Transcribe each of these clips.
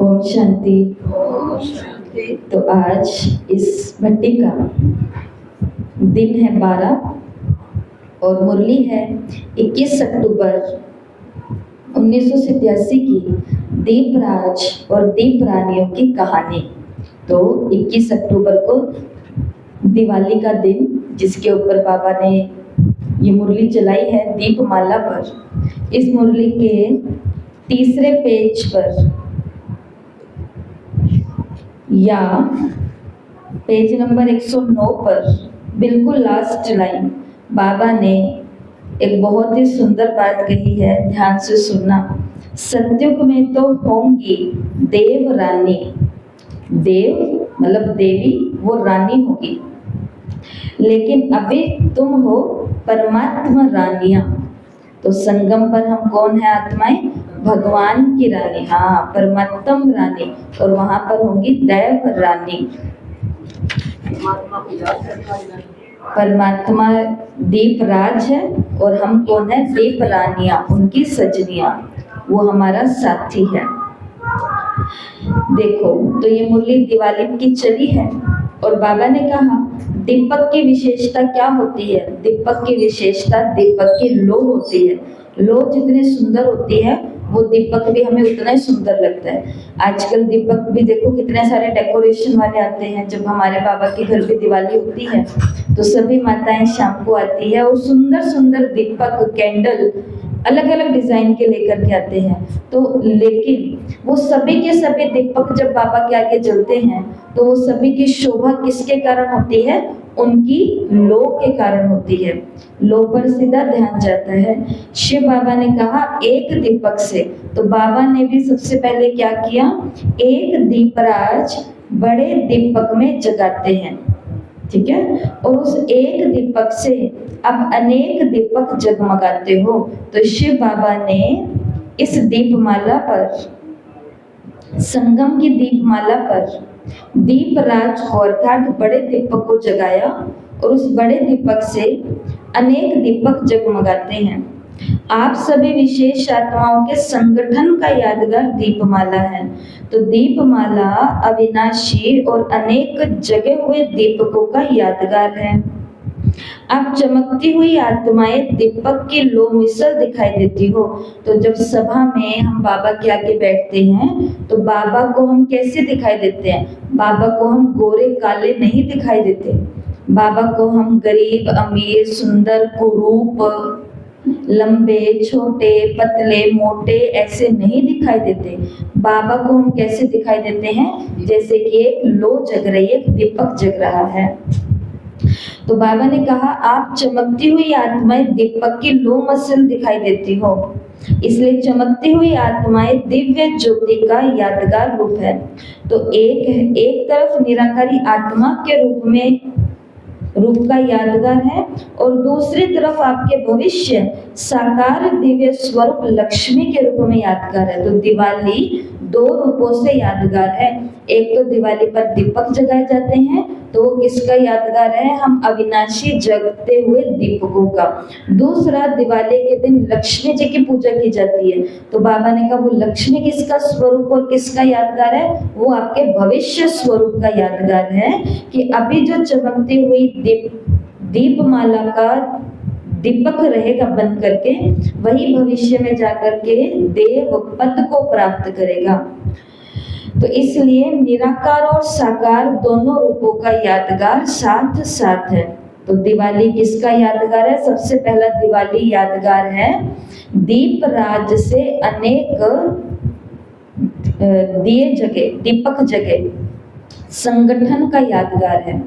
ओम शांति। ओम शांति। तो आज इस भट्टी का दिन है 12 और मुरली है 21 अक्टूबर 1987 की दीपराज और दीप रानियों की कहानी। तो 21 अक्टूबर को दिवाली का दिन, जिसके ऊपर बाबा ने ये मुरली चलाई है दीपमाला पर। इस मुरली के तीसरे पेज पर या पेज नंबर 109 पर बिल्कुल लास्ट लाइन बाबा ने एक बहुत ही सुंदर बात कही है, ध्यान से सुनना। सतयुग में तो होंगी देव रानी, देव मतलब देवी, वो रानी होगी, लेकिन अभी तुम हो परमात्मा रानियां। तो संगम पर हम कौन है? आत्माएं, भगवान की रानी, हाँ परमात्म रानी, और वहां पर होंगी देव रानी। परमात्मा दीप राज है और हम कौन है? दीप रानियां, उनकी सजनियां, वो हमारा साथी है। देखो, तो ये मुरली दिवाली की चली है और बाबा ने कहा दीपक की विशेषता क्या होती है? दीपक की विशेषता दीपक की लो होती है। लो जितनी सुंदर होती है वो दीपक भी हमें उतना ही सुंदर लगता है। आजकल दीपक भी देखो कितने सारे डेकोरेशन वाले आते हैं। जब हमारे बाबा के घर पे दिवाली होती है तो सभी माताएं शाम को आती है और सुंदर सुंदर दीपक, कैंडल अलग अलग डिजाइन के लेकर के आते हैं। तो लेकिन वो सभी के सभी दीपक जब बाबा के आगे जलते हैं तो वो सभी की शोभा किसके कारण होती है? उनकी लो के कारण होती है। लो पर सीधा ध्यान जाता है। शिव बाबा ने कहा एक दीपक से, तो बाबा ने भी सबसे पहले क्या किया? एक दीपराज बड़े दीपक में जगाते हैं, ठीक है, और उस एक दीपक से अब अनेक दीपक जगमगाते हो। तो शिव बाबा ने इस दीपमाला पर, संगम की दीपमाला पर दीपराज को अर्थात बड़े दीपक को जगाया और उस बड़े दीपक से अनेक दीपक जगमगाते हैं। आप सभी विशेष आत्माओं के संगठन का यादगार दीपमाला है। तो दीपमाला अविनाशी और अनेक जगे हुए दीपकों का यादगार है। आप चमकती हुई आत्माएं दीपक की लो मिसल दिखाई देती हो। तो जब सभा में हम बाबा के आगे बैठते हैं तो बाबा को हम कैसे दिखाई देते हैं? बाबा को हम गोरे काले नहीं दिखाई देते। बाबा को हम गरीब, अमीर, सुंदर, कुरूप, लंबे, छोटे, पतले, मोटे ऐसे नहीं दिखाई देते। बाबा को हम कैसे दिखाई देते हैं? जैसे कि एक लो जग रही है, एक दीपक जग रहा है। तो बाबा ने कहा आप चमकती हुई आत्माएं दीपक की लो मसल दिखाई देती हो, इसलिए चमकती हुई आत्माएं दिव्य ज्योति का यादगार रूप है। तो एक तरफ निराकारी आत्मा के रूप का यादगार है और दूसरी तरफ आपके भविष्य साकार दिव्य स्वरूप लक्ष्मी के रूप में यादगार है। तो दिवाली दो रूपों से यादगार है। एक तो दिवाली पर दीपक जगाए जाते हैं, तो वो किसका यादगार है? हम अविनाशी जगते हुए दीपकों का। दूसरा, दिवाली के दिन लक्ष्मी जी की पूजा की जाती है। तो बाबा ने कहा वो लक्ष्मी किसका स्वरूप और किसका यादगार है? वो आपके भविष्य स्वरूप का यादगार है कि अभी जो चमकती हुई दीपमाला का दीपक रहेगा बन करके, वही भविष्य में जाकर के देव पद को प्राप्त करेगा। तो इसलिए निराकार और साकार दोनों रूपों का यादगार साथ साथ है। तो दिवाली किसका यादगार है? सबसे पहला दिवाली यादगार है दीप राज से अनेक दिए जगे, दीपक जगे, संगठन का यादगार है।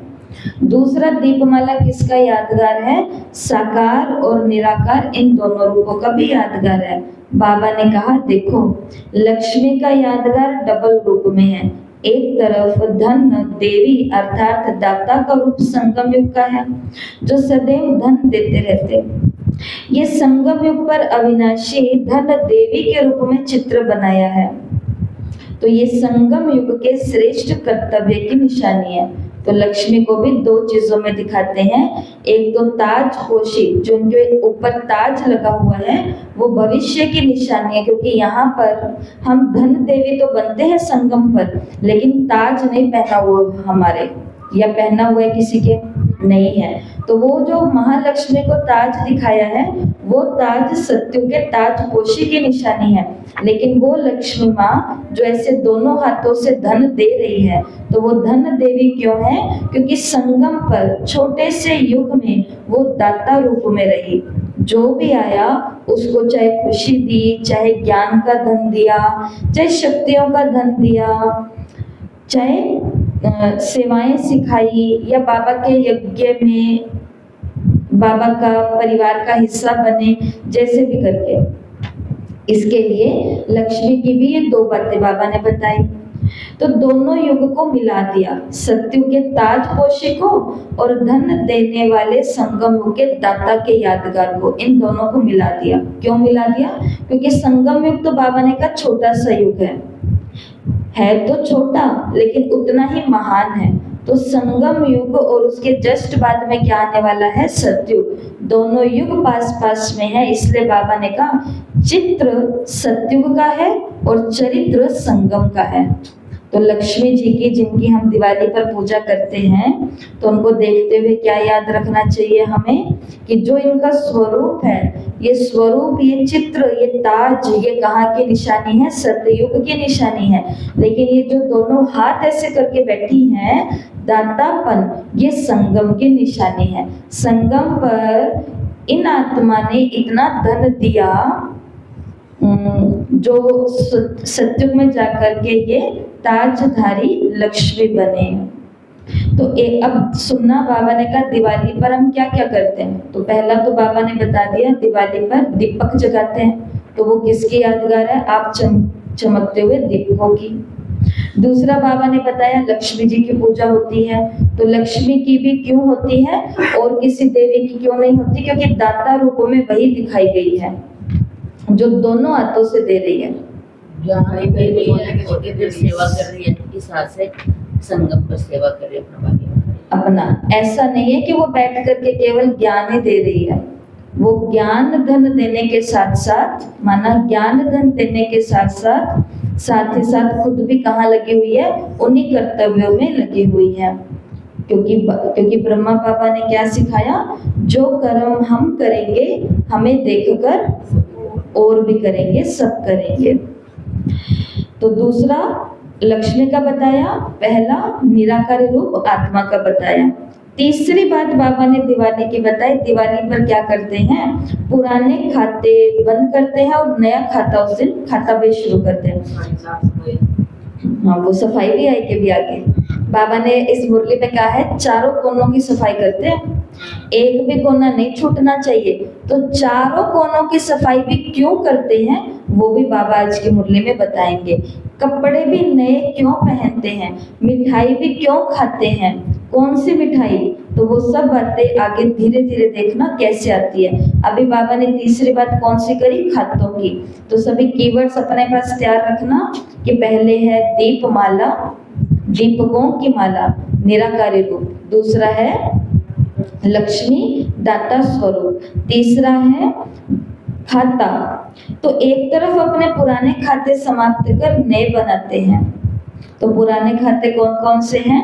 दूसरा, दीपमाला किसका यादगार है? साकार और निराकार, इन दोनों रूपों का भी यादगार है। बाबा ने कहा देखो, लक्ष्मी का यादगार डबल रूप में है। एक तरफ धन देवी अर्थात दाता का रूप संगम युग का है, जो सदैव धन देते रहते। ये संगम युग पर अविनाशी धन देवी के रूप में चित्र बनाया है। तो ये संगम युग के श्रेष्ठ कर्तव्य की निशानी है। तो लक्ष्मी को भी दो चीजों में दिखाते हैं। एक तो ताज पोशी, जो उनके ऊपर ताज लगा हुआ है वो भविष्य की निशानी है, क्योंकि यहाँ पर हम धन देवी तो बनते हैं संगम पर, लेकिन ताज नहीं पहना हुआ हमारे, या पहना हुआ है किसी के नहीं है। तो वो जो महालक्ष्मी को ताज दिखाया है वो ताज सत्यु के ताज पोशी की निशानी है। लेकिन वो लक्ष्मी माँ जो ऐसे दोनों हाथों से धन दे रही है, तो वो धन देवी क्यों है? क्योंकि संगम पर छोटे से युग में वो दाता रूप में रही। जो भी आया उसको चाहे खुशी दी, चाहे ज्ञान का धन दिया, चाहे शक्तियों का धन दिया, चाहे सेवाएं सिखाई, या बाबा के यज्ञ में बाबा का परिवार का हिस्सा बने, जैसे भी करके। इसके लिए लक्ष्मी की भी ये दो बातें बाबा ने बताई। तो दोनों युग को मिला दिया, सत्यु के ताज पोशी को और धन देने वाले संगम युग के दाता के यादगार को, इन दोनों को मिला दिया। क्यों मिला दिया? क्योंकि संगम युग तो बाबा ने कहा छोटा सा युग है तो छोटा लेकिन उतना ही महान है। तो संगम युग और उसके जस्ट बाद में क्या आने वाला है? सतयुग। दोनों युग पास पास में है, इसलिए बाबा ने कहा चित्र सतयुग का है और चरित्र संगम का है। तो लक्ष्मी जी की जिनकी हम दिवाली पर पूजा करते हैं, तो उनको देखते हुए क्या याद रखना चाहिए हमें कि जो इनका स्वरूप है, ये स्वरूप, ये चित्र, ये ताज, ये कहाँ की निशानी है? सतयुग की निशानी है। लेकिन ये जो दोनों हाथ ऐसे करके बैठी हैं, दातापन, ये संगम की निशानी है। संगम पर इन आत्मा ने इतना धन दिया जो सतयुग में जाकर के ये ताजधारी लक्ष्मी बने। तो अब सुनना, बाबा ने कहा दिवाली पर हम क्या क्या करते हैं। तो पहला तो बाबा ने बता दिया, दिवाली पर दीपक जगाते हैं। तो वो किसकी यादगार है? आप चमकते हुए दीपकों की। दूसरा बाबा ने बताया लक्ष्मी जी की पूजा होती है। तो लक्ष्मी की भी क्यों होती है और किसी देवी की क्यों नहीं होती? क्योंकि दाता रूपों में वही दिखाई गई है जो दोनों हाथों से दे रही है। सेवा कर रही है, इस हाथ से संगम पर सेवा कर रही है अपना। ऐसा नहीं है कि वो बैठ करके केवल ज्ञान ही दे रही है, वो ज्ञान धन देने के साथ साथ, माना ज्ञान धन देने के साथ साथ ही साथ खुद भी कहाँ लगी हुई है? उन्हीं कर्तव्यों में लगी हुई है। क्योंकि ब्रह्मा बाबा ने क्या सिखाया? जो कर्म हम करेंगे हमें देखकर और भी करेंगे, सब करेंगे। तो दूसरा लक्ष्मी का बताया, पहला निराकारी रूप आत्मा का बताया। तीसरी बात बाबा ने दिवाली की बताई। दिवाली पर क्या करते हैं? पुराने खाते बंद करते हैं और नया खाता उस दिन खाता बेच शुरू करते हैं। हाँ, वो सफाई भी आएगी भी आगे। बाबा ने इस मुरली में कहा है चारों कोनों की सफाई करते हैं, एक भी कोना नहीं छूटना चाहिए। तो चारों कोनों की सफाई भी क्यों करते हैं वो भी बाबा आज की मुरली में बताएंगे। कपड़े भी नए क्यों पहनते हैं, मिठाई भी क्यों खाते हैं, कौन सी मिठाई, तो वो सब बातें आगे धीरे धीरे देखना कैसे आती है। अभी बाबा ने तीसरी बात कौन सी करी? खातों की। तो सभी कीवर्ड्स अपने पास तैयार रखना कि पहले है दीपमाला, दीपकों की माला, निराकारी रूप। दूसरा है लक्ष्मी, दाता स्वरूप। तीसरा है खाता। तो एक तरफ अपने पुराने खाते समाप्त कर नए बनाते हैं। तो पुराने खाते कौन कौन से हैं?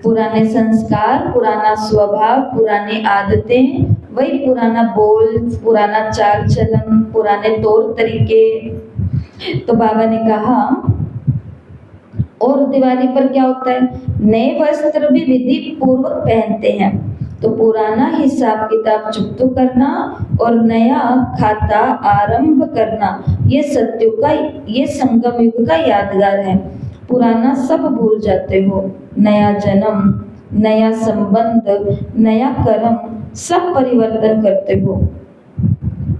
पुराने संस्कार, पुराना स्वभाव, पुरानी आदतें, वही पुराना बोल, पुराना चाल चलन, पुराने तौर तरीके। तो बाबा ने कहा और दिवाली पर क्या होता है? नए वस्त्र भी विधि पूर्वक पहनते हैं। तो पुराना हिसाब किताब चुकता करना और नया खाता आरंभ करना, ये सत्युग का, ये संगम युग का यादगार है। पुराना सब भूल जाते हो, नया जन्म, नया संबंध, नया कर्म, सब परिवर्तन करते हो।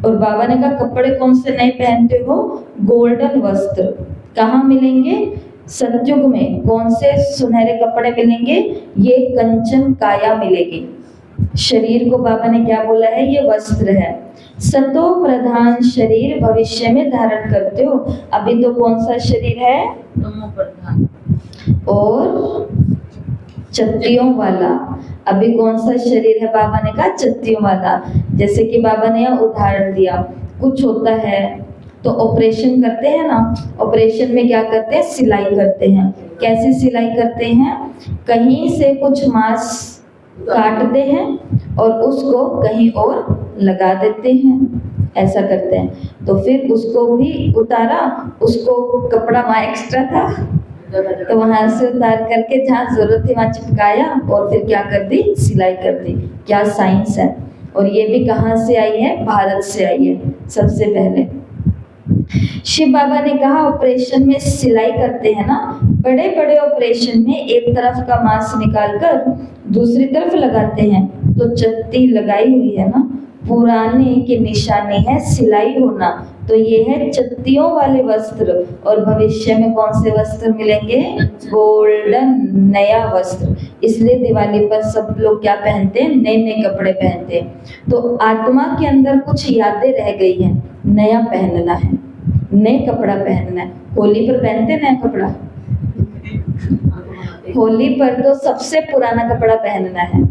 और बाबा ने कहा कपड़े कौन से नए पहनते हो? गोल्डन वस्त्र। कहाँ मिलेंगे? सतयुग में। कौन से सुनहरे कपड़े मिलेंगे? ये कंचन काया मिलेगी। शरीर को बाबा ने क्या बोला है? ये वस्त्र है। सतो प्रधान शरीर भविष्य में धारण करते हो। अभी तो कौन सा शरीर है? तमो प्रधान। और चत्तियों वाला। अभी कौन सा शरीर है? बाबा ने कहा चत्तियों वाला। जैसे कि बाबा ने यहाँ उदाहरण दिया, कुछ होता है तो ऑपरेशन करते हैं ना, ऑपरेशन में क्या करते हैं? सिलाई करते हैं। कैसे सिलाई करते हैं? कहीं से कुछ मांस काटते हैं और उसको कहीं और लगा देते हैं, ऐसा करते हैं। तो फिर उसको भी उतारा, उसको कपड़ा वहाँ एक्स्ट्रा था तो वहां से उतार करके जहाँ जरूरत थी वहां चिपकाया और फिर क्या कर दी? सिलाई कर दी। क्या साइंस है! और ये भी कहाँ से आई है? भारत से आई है सबसे पहले। शिव बाबा ने कहा ऑपरेशन में सिलाई करते हैं ना, बड़े बड़े ऑपरेशन में एक तरफ का मांस निकालकर दूसरी तरफ लगाते हैं, तो चत्ती लगाई हुई है ना, पुराने की निशानी है सिलाई होना। तो ये है चत्तियों वाले वस्त्र। और भविष्य में कौन से वस्त्र मिलेंगे? गोल्डन नया वस्त्र। इसलिए दिवाली पर सब लोग क्या पहनते हैं? नए नए कपड़े पहनते हैं। तो आत्मा के अंदर कुछ यादें रह गई हैं, नया पहनना है, नए कपड़ा पहनना है। होली पर पहनते हैं नया कपड़ा, होली पर तो सबसे पुराना कपड़ा पहनना है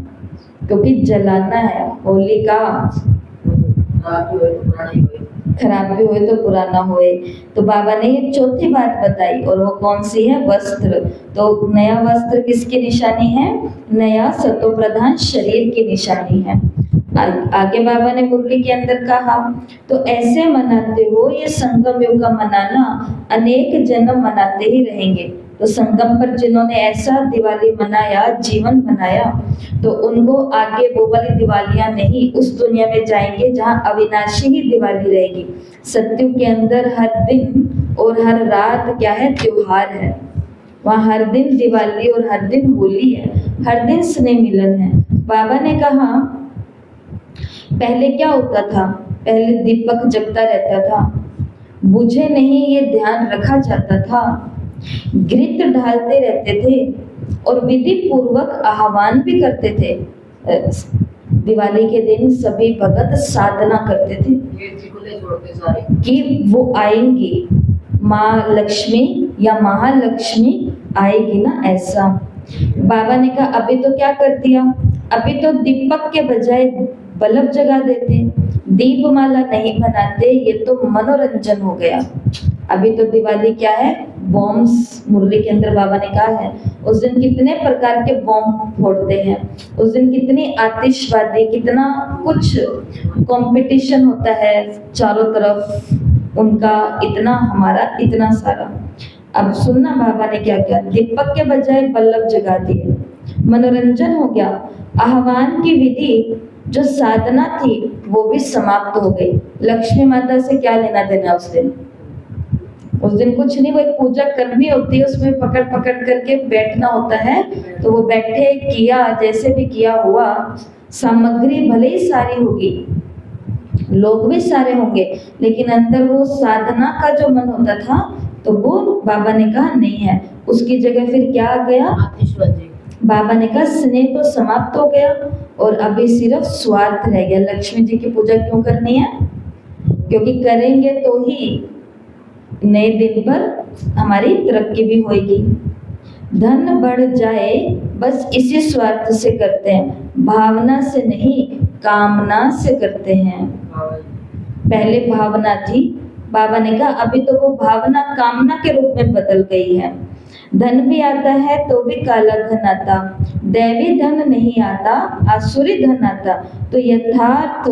क्योंकि जलाना है। होली का खराब भी हुए तो पुराना होए। तो बाबा ने ये चौथी बात बताई और वो कौन सी है? वस्त्र। तो नया वस्त्र किसकी निशानी है? नया सतो प्रधान शरीर की निशानी है। आगे बाबा ने मुरली के अंदर कहा, तो ऐसे मनाते हो ये संगम युग का मनाना, अनेक जन्म मनाते ही रहेंगे। तो संगम पर जिन्होंने ऐसा दिवाली मनाया, जीवन बनाया, तो उनको आगे वो वाली दिवालियां नहीं, उस दुनिया में जाएंगे जहाँ अविनाशी ही दिवाली रहेगी। सत्युग के अंदर हर दिन और हर रात क्या है? त्योहार है। वहाँ हर दिन दिवाली और हर दिन होली है, हर दिन स्नेह मिलन है। बाबा ने कहा पहले क्या होता था? पहले दीपक जगता रहता था, बुझे नहीं ये ध्यान रखा जाता था, घृत ढालते रहते थे और विधि पूर्वक आह्वान भी करते थे। दिवाली के दिन सभी भगत साधना करते थे कि वो आएंगी, माँ लक्ष्मी या महालक्ष्मी आएगी ना, ऐसा। बाबा ने कहा अभी तो क्या कर दिया? अभी तो दीपक के बजाय बल्ब जगा देते, दीपमाला नहीं बनाते, ये तो मनोरंजन हो गया। अभी तो दिवाली क्या है? बॉम्ब्स। मुरली के अंदर बाबा ने कहा है उस दिन कितने प्रकार के बॉम्ब फोड़ते हैं, उस दिन कितनी आतिशबाजी, कितना कुछ कंपटीशन होता है चारों तरफ उनका, इतना हमारा इतना सारा। अब सुनना बाबा ने क्या किया? दीपक के बजाय बल्ब जगा दिए, मनोरंजन हो गया। आह्वान की विधि जो साधना थी वो भी समाप्त हो गई। लक्ष्मी माता से क्या लेना देना उस दिन? उस दिन कुछ नहीं, वो एक पूजा करनी होती है, उसमें पकड़ पकड़ करके बैठना होता है। तो वो बैठे, किया, जैसे भी किया हुआ, सामग्री भले ही सारी होगी, लोग भी सारे होंगे, लेकिन अंदर वो साधना का जो मन होता था तो वो बाबा ने कहा नहीं है। उसकी जगह फिर क्या आ गया? बाबा ने कहा स्नेह तो समाप्त हो गया और अभी सिर्फ स्वार्थ रह गया। लक्ष्मी जी की पूजा क्यों करनी है? क्योंकि करेंगे तो ही नए दिन पर हमारी तरक्की भी होगी। धन बढ़ जाए बस इसी स्वार्थ से करते हैं, भावना से नहीं, कामना से करते हैं। पहले भावना थी, बाबा ने कहा अभी तो वो भावना कामना के रूप में बदल गई है। धन भी आता है तो भी काला धन आता, दैवी धन नहीं आता, आसुरी धन आता। तो यथार्थ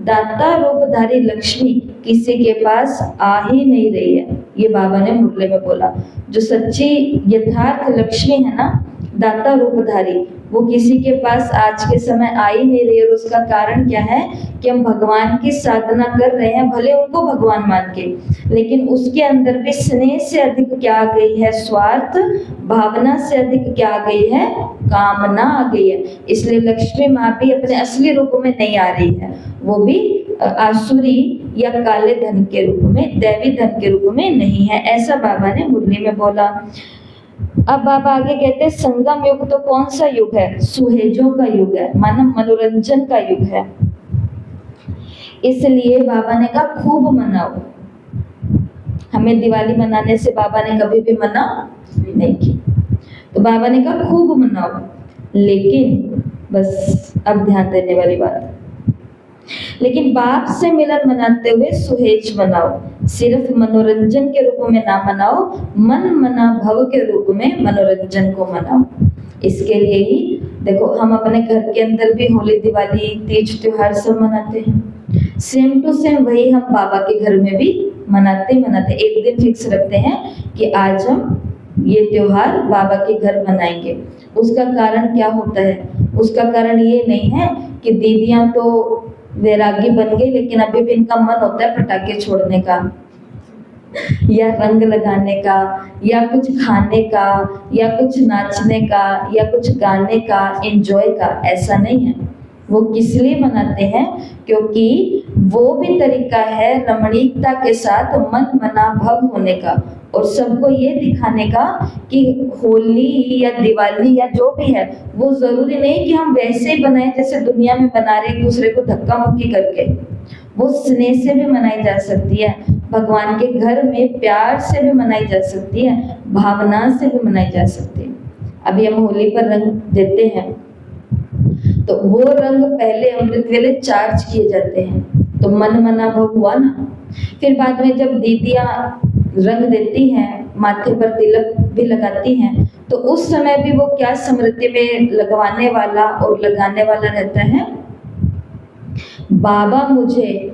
दाता रूपधारी लक्ष्मी किसी के पास आ ही नहीं रही है, ये बाबा ने मुरली में बोला। जो सच्ची यथार्थ लक्ष्मी है ना, दाता रूपधारी, वो किसी के पास आज के समय आ ही नहीं रही है। और उसका कारण क्या है कि हम भगवान की साधना कर रहे हैं, भले उनको भगवान मान के, लेकिन उसके अंदर भी स्नेह से अधिक क्या आ गई है? स्वार्थ। भावना से अधिक क्या आ गई है? कामना आ गई है। इसलिए लक्ष्मी माँ भी अपने असली रूप में नहीं आ रही है, वो भी आसुरी या काले धन के रूप में, दैवी धन के रूप में नहीं है, ऐसा बाबा ने मुरली में बोला। अब बाबा आगे कहते हैं संगम युग तो कौन सा युग है? सुहेजों का युग है, मानव मनोरंजन का युग है। इसलिए बाबा ने कहा खूब मनाओ। हमें दिवाली मनाने से बाबा ने कभी भी मना नहीं की। तो बाबा ने कहा खूब मनाओ, लेकिन बस अब ध्यान देने वाली बात, लेकिन बाप से मिलन मनाते हुए सुहेज मनाओ, सिर्फ मनोरंजन के रूप में ना मनाओ, मन मना भव के रूप में मनोरंजन को मनाओ। इसके लिए ही देखो हम अपने घर के अंदर भी होली, दिवाली, तीज त्योहार सब मनाते हैं। सेम टू सेम वही हम बाबा के घर में भी मनाते। एक दिन फिक्स रखते हैं कि आज हम ये त्योहार बाबा के घर मनाएंगे। उसका कारण क्या होता है? उसका कारण ये नहीं है कि दीदियां तो वैरागी बन गई, लेकिन अभी भी इनका मन होता है पटाखे छोड़ने का, या रंग लगाने का, या कुछ खाने का, या कुछ नाचने का, या कुछ गाने का, एंजॉय का। ऐसा नहीं है। वो किस लिए मनाते हैं? क्योंकि वो भी तरीका है रमणीकता के साथ मन मना भव होने का, और सबको ये दिखाने का कि होली या दिवाली या जो भी है वो जरूरी नहीं कि हम वैसे ही बनाए जैसे दुनिया में बना रहे, एक दूसरे को धक्का मुक्की करके। वो स्नेह से भी मनाई जा सकती है, भगवान के घर में प्यार से भी मनाई जा सकती है, भावना से भी मनाई जा सकती है। अभी हम होली पर रंग देते हैं तो वो रंग पहले अमृत वेले चार्ज किए जाते हैं, तो मन मना भव हुआ ना। फिर बाद में जब दीदियां रंग देती हैं, माथे पर तिलक भी लगाती हैं, तो उस समय भी वो क्या स्मृति में लगवाने वाला और लगाने वाला रहता है? बाबा मुझे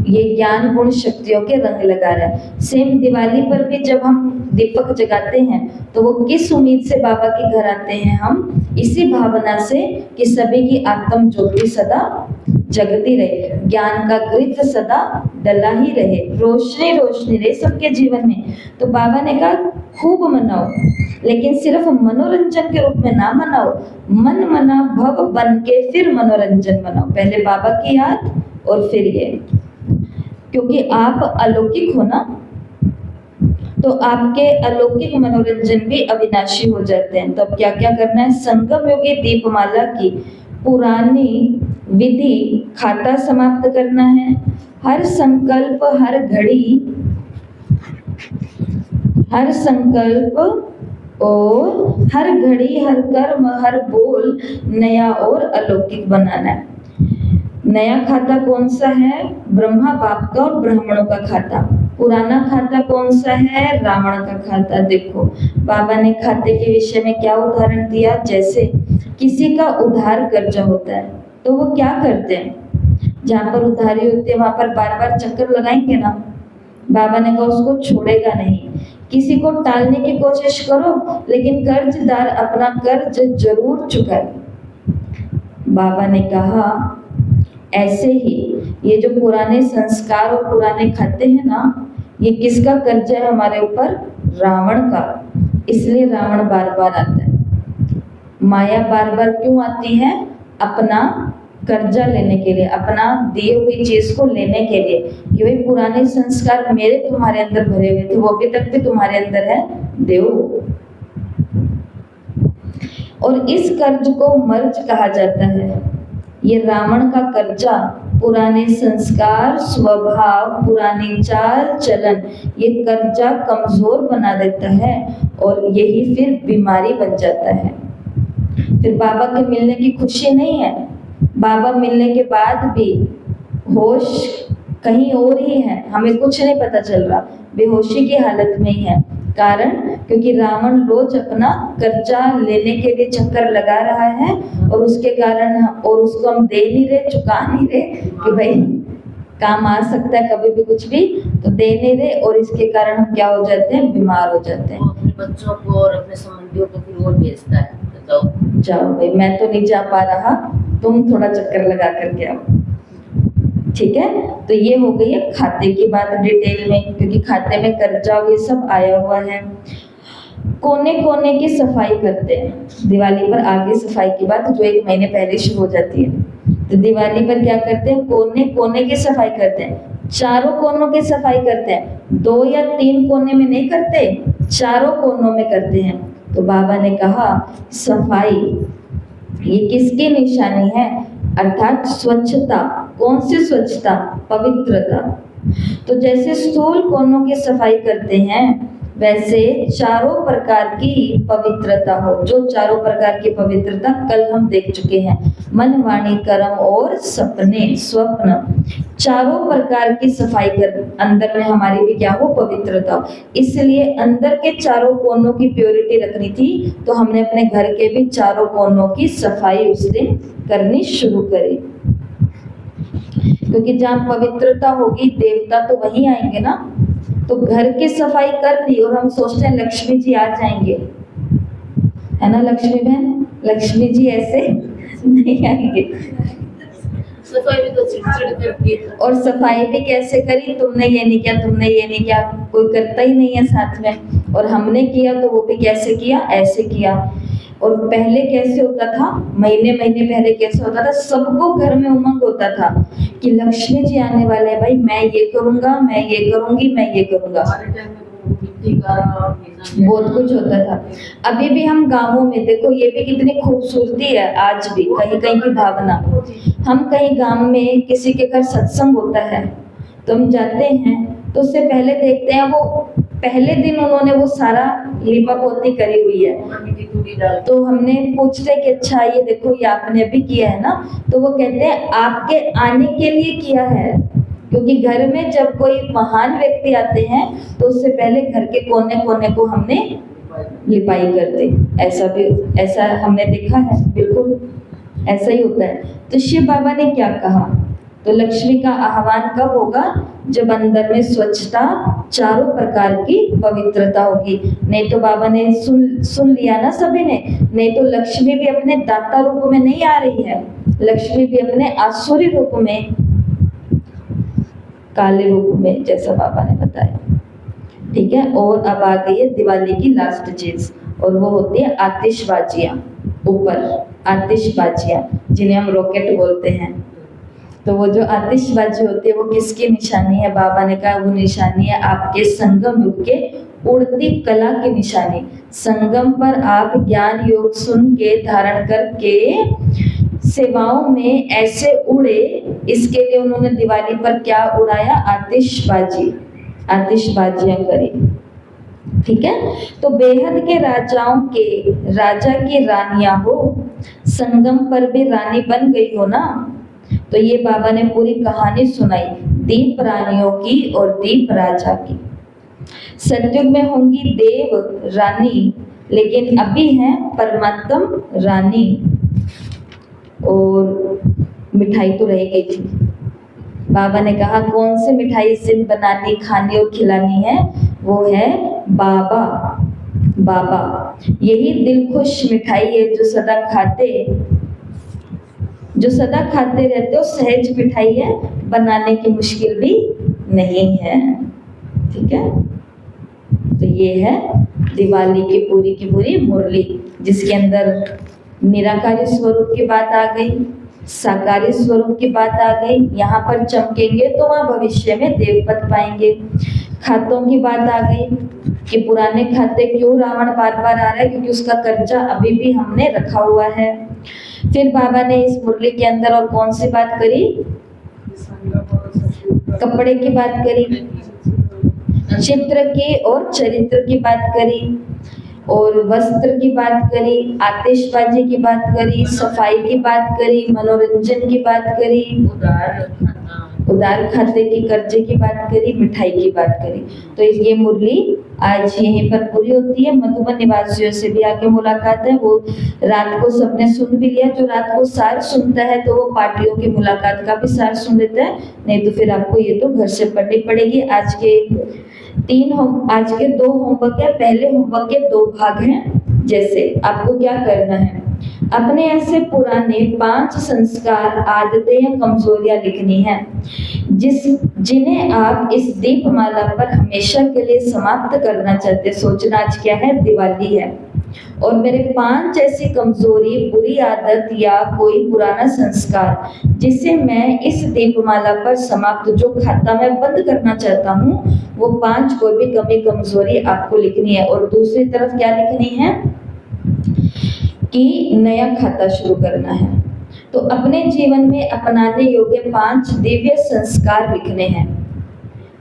ये ज्ञान गुण शक्तियों के रंग लगा रहा है। सेम दिवाली पर भी जब हम दीपक जगाते हैं तो वो किस उम्मीद से बाबा के घर आते हैं? हम इसी भावना से कि सभी की आत्म ज्योति सदा जगती रहे, ज्ञान का कृत सदा डला ही रहे, रोशनी रोशनी रहे सबके जीवन में। तो बाबा ने कहा खूब मनाओ, लेकिन सिर्फ मनोरंजन के रूप में ना मनाओ, मन मना भव बन के फिर मनोरंजन मनाओ। पहले बाबा की याद और फिर ये, क्योंकि आप अलौकिक हो ना, तो आपके अलौकिक मनोरंजन भी अविनाशी हो जाते हैं। तो अब क्या क्या करना है? संगम योगी दीपमाला की पुरानी विधि खाता समाप्त करना है। हर संकल्प, हर घड़ी, हर संकल्प और हर घड़ी, हर कर्म, हर बोल नया और अलौकिक बनाना है। नया खाता कौन सा है? ब्रह्मा बाप का और ब्राह्मणों का खाता। पुराना खाता कौन सा है? रावण का खाता। देखो बाबा ने खाते के विषय में क्या उदाहरण दिया? जैसे किसी का उधार कर्जा होता है तो वो क्या करते हैं? जहाँ पर उधारी होती है वहां पर बार बार चक्कर लगाएंगे ना। बाबा ने कहा उसको छोड़ेगा नहीं। किसी को टालने की कोशिश करो, लेकिन कर्जदार अपना कर्ज जरूर चुकाए। बाबा ने कहा ऐसे ही ये जो पुराने संस्कार और पुराने खाते हैं ना, ये किसका कर्जा है हमारे ऊपर? रावण का। इसलिए रावण बार बार आता है। माया बार बार क्यों आती है? अपना कर्जा लेने के लिए, अपना दिए हुई चीज को लेने के लिए, कि भाई पुराने संस्कार मेरे तुम्हारे अंदर भरे हुए थे, वो अभी तक भी तुम्हारे अंदर है, देव। और इस कर्ज को मर्ज कहा जाता है। ये रावण का कर्जा, पुराने संस्कार, स्वभाव, पुरानी चाल चलन, ये कर्जा कमजोर बना देता है और यही फिर बीमारी बन जाता है। फिर बाबा के मिलने की खुशी नहीं है, बाबा मिलने के बाद भी होश कहीं और ही है, हमें कुछ नहीं पता चल रहा, बेहोशी की हालत में ही है। कारण क्योंकि रावण रोज अपना कर्जा लेने के लिए चक्कर लगा रहा है, और उसके कारण और उसको हम दे नहीं रहे, चुका नहीं रहे कि भाई काम आ सकता है कभी भी कुछ भी, तो दे नहीं रहे, और इसके कारण हम क्या हो जाते हैं? बीमार हो जाते हैं। वो अपने बच्चों को और अपने संबंधियों को फिर और भेजता है, बताओ। जाओ भाई, मैं तो नहीं जा पा रहा, तुम थोड़ा चक्कर लगा करके आओ। ठीक है, तो ये हो गई है खाते की बात डिटेल में, क्योंकि खाते में कर्जा ये सब आया हुआ है। कोने कोने की सफाई करते हैं दिवाली पर। आगे सफाई की बात जो 1 महीने पहले शुरू हो जाती है। तो दिवाली पर क्या करते हैं? कोने कोने की सफाई करते हैं। चारों कोनों की सफाई करते हैं। 2 या 3 कोने में नहीं करते, चारों कोनों में करते हैं। तो बाबा ने कहा सफाई ये किसकी निशानी है? अर्थात स्वच्छता। कौन सी स्वच्छता? पवित्रता। तो जैसे स्थूल कोनों की सफाई करते हैं, वैसे चारों प्रकार की पवित्रता हो। जो चारों प्रकार की पवित्रता कल हम देख चुके हैं, मन, वाणी, कर्म और सपने, स्वप्न, चारों प्रकार की सफाई कर अंदर में हमारी भी क्या हो, पवित्रता हो। इसलिए अंदर के चारों कोनों की प्योरिटी रखनी थी, तो हमने अपने घर के भी चारों कोनों की सफाई उस दिन करनी शुरू करी, क्योंकि जहाँ पवित्रता होगी देवता तो वहीं आएंगे ना। तो घर की सफाई कर ली और हम सोचते हैं लक्ष्मी जी आ जाएंगे, है ना लक्ष्मी बहन, लक्ष्मी जी ऐसे नहीं आएंगे। सफाई भी तो चिड़चिड़ करती है। और सफाई भी कैसे करी, तुमने ये नहीं किया, तुमने ये नहीं किया, कोई करता ही नहीं है साथ में। और हमने किया तो वो भी कैसे किया, ऐसे किया। और पहले कैसे होता था, महीने महीने पहले कैसे होता था, सबको घर में उमंग होता था कि लक्ष्मी जी आने वाले हैं, भाई मैं ये करूंगा, मैं ये करूंगी, मैं ये करूंगा। हमारे टाइम में तो मिट्टी का बहुत कुछ होता था। अभी भी हम गांवों में देखो, ये भी कितनी खूबसूरती है आज भी, कहीं कहीं की भावना। हम कहीं गांव में किसी के घर सत्संग होता है तो हम जाते हैं, तो उससे पहले देखते हैं वो पहले दिन उन्होंने वो सारा लिपा पोती करी हुई है। मिट्टी टूटी डाल तो हमने पूछते कि अच्छा ये देखो ये आपने भी किया है ना, तो वो कहते हैं आपके आने के लिए किया है, क्योंकि घर में जब कोई महान व्यक्ति आते हैं तो उससे पहले घर के कोने कोने को हमने लिपाई करते। ऐसा हमने देखा है, बिल्कुल ऐसा ही होता है। तो शिव बाबा ने क्या कहा, तो लक्ष्मी का आह्वान कब होगा, जब अंदर में स्वच्छता, चारों प्रकार की पवित्रता होगी। नहीं तो बाबा ने सुन लिया ना सभी ने, नहीं तो लक्ष्मी भी अपने दाता रूप में नहीं आ रही है, लक्ष्मी भी अपने आसुरी रूप में, काले रूप में, जैसा बाबा ने बताया। ठीक है। और अब आ गई है दिवाली की लास्ट चीज, और वो होती है आतिशबाजियां। ऊपर आतिशबाजियां जिन्हें हम रॉकेट बोलते हैं। तो वो जो आतिशबाजी होती है वो किसकी निशानी है, बाबा ने कहा वो निशानी है आपके संगम युग के उड़ती कला की निशानी। संगम पर आप ज्ञान योग सुन के धारण करके सेवाओं में ऐसे उड़े, इसके लिए उन्होंने दिवाली पर क्या उड़ाया, आतिशबाजी, आतिशबाजियां करी। ठीक है। तो बेहद के राजाओं के राजा की रानियां हो, संगम पर भी रानी बन गई हो ना। तो ये बाबा ने पूरी कहानी सुनाई, दीप रानियों की और दीप राजा की। सतयुग में होंगी देव रानी, लेकिन अभी है परमात्म रानी। और मिठाई तो रह गई थी। बाबा ने कहा कौन सी मिठाई इस दिन बनानी, खानी और खिलानी है, वो है बाबा। बाबा यही दिल खुश मिठाई है जो सदा खाते रहते हो। सहज मिठाई है, बनाने की मुश्किल भी नहीं है। ठीक है। तो ये है दिवाली की पूरी मुरली, जिसके अंदर निराकारी स्वरूप की बात आ गई, साकारी स्वरूप की बात आ गई। यहाँ पर चमकेंगे तो वहाँ भविष्य में देवपद पाएंगे। खातों की बात आ गई कि पुराने खाते क्यों रावण बार बार आ रहा है, क्योंकि उसका कर्जा अभी भी हमने रखा हुआ है। फिर बाबा ने इस मुरली के अंदर और कौन सी बात करी, कपड़े की बात करी, चित्र की और चरित्र की बात करी, और वस्त्र की बात करी, आतिशबाजी की बात करी, सफाई की बात करी, मनोरंजन की बात करी, उधार खाते की कर्जे की बात करी, मिठाई की बात करी। तो ये मुरली आज यहीं पर पूरी होती है। मधुबन निवासियों से भी आगे मुलाकात है, वो रात को सबने सुन भी लिया। जो रात को सार सुनता है तो वो पार्टियों की मुलाकात का भी सार सुन लेता है, नहीं तो फिर आपको ये तो घर से पढ़नी पड़ेगी। आज के 2 होमवर्क है। पहले होमवर्क के 2 भाग हैं। जैसे आपको क्या करना है, अपने ऐसे पुराने 5 संस्कार, आदतें या कमजोरियां लिखनी है जिन्हें आप इस दीपमाला पर हमेशा के लिए समाप्त करना चाहते। सोचना आज क्या है, दिवाली है, और मेरे 5 ऐसी कमजोरी, बुरी आदत या कोई पुराना संस्कार जिसे मैं इस दीपमाला पर समाप्त, जो खाता मैं बंद करना चाहता हूँ, वो 5 कोई भी कमी कमजोरी आपको लिखनी है। और दूसरी तरफ क्या लिखनी है कि नया खाता शुरू करना है। तो अपने जीवन में अपनाने योग्य 5 दिव्य संस्कार लिखने हैं।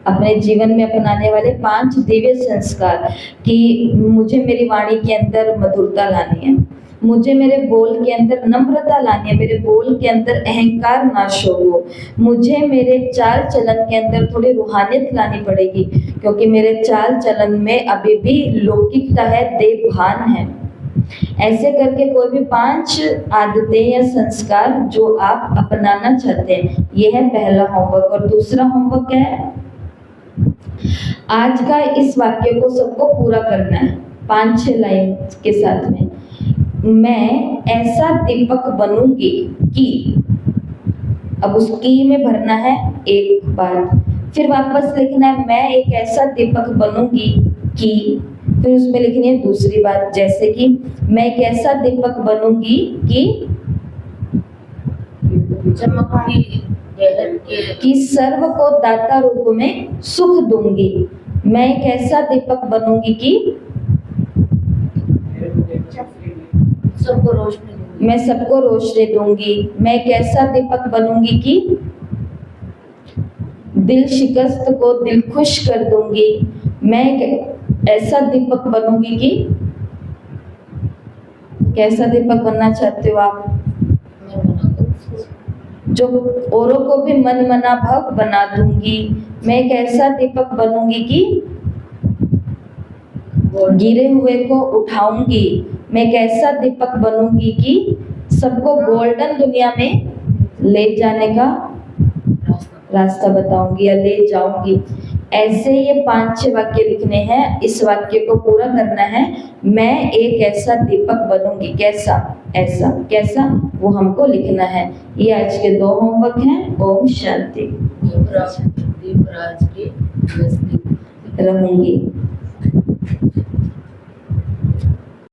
अपने जीवन में अपनाने वाले 5 दिव्य संस्कार कि मुझे मेरी वाणी के अंदर मधुरता लानी है, मुझे मेरे बोल के अंदर नम्रता लानी है, मेरे बोल के अंदर अहंकार नाश हो, मुझे मेरे चाल चलन के अंदर थोड़ी रूहानियत लानी पड़ेगी, क्योंकि मेरे चाल चलन में अभी भी लौकिकता है, देवभान है। ऐसे करके कोई भी 5 आदतें या संस्कार जो आप अपनाना चाहते हैं, ये है पहला होमवर्क। और दूसरा होमवर्क क्या है? आज का इस वाक्य को सबको पूरा करना है 5-6 लाइन के साथ में। मैं ऐसा दीपक बनूंगी कि, अब उस की में भरना है एक बार, फिर वापस लिखना है मैं एक ऐसा दीपक बनूंगी कि, फिर उसमें लिखनी है दूसरी बात, जैसे कि मैं एक ऐसा दीपक बनूंगी कि चमकती गहर के कि सर्व को दाता रूप में सुख दूंगी। मैं एक ऐसा दीपक बनूंगी कि सबको रोशनी दूंगी। मैं सबको रोशनी दूंगी। मैं एक ऐसा दीपक बनूंगी कि दिल शिकस्त को दिल खुश कर दूंगी। मैं एक ऐसा दीपक बनूंगी कि, कैसा दीपक बनना चाहते हो आप? मैं बना दूंगी। जो औरों को भी मन मना भाव बना दूंगी। मैं एक ऐसा दीपक बनूंगी कि गिरे हुए को उठाऊंगी। मैं एक ऐसा दीपक बनूंगी कि सबको गोल्डन दुनिया में ले जाने का रास्ता बताऊंगी या ले जाऊंगी। ऐसे ये 5-6 वाक्य लिखने हैं। इस वाक्य को पूरा करना है। मैं एक ऐसा दीपक बनूंगी। कैसा? ऐसा। कैसा? वो हमको लिखना है। ये आज के 2 होमवर्क हैं। ओम शांति। दीपराज के नजदीक रहूंगी।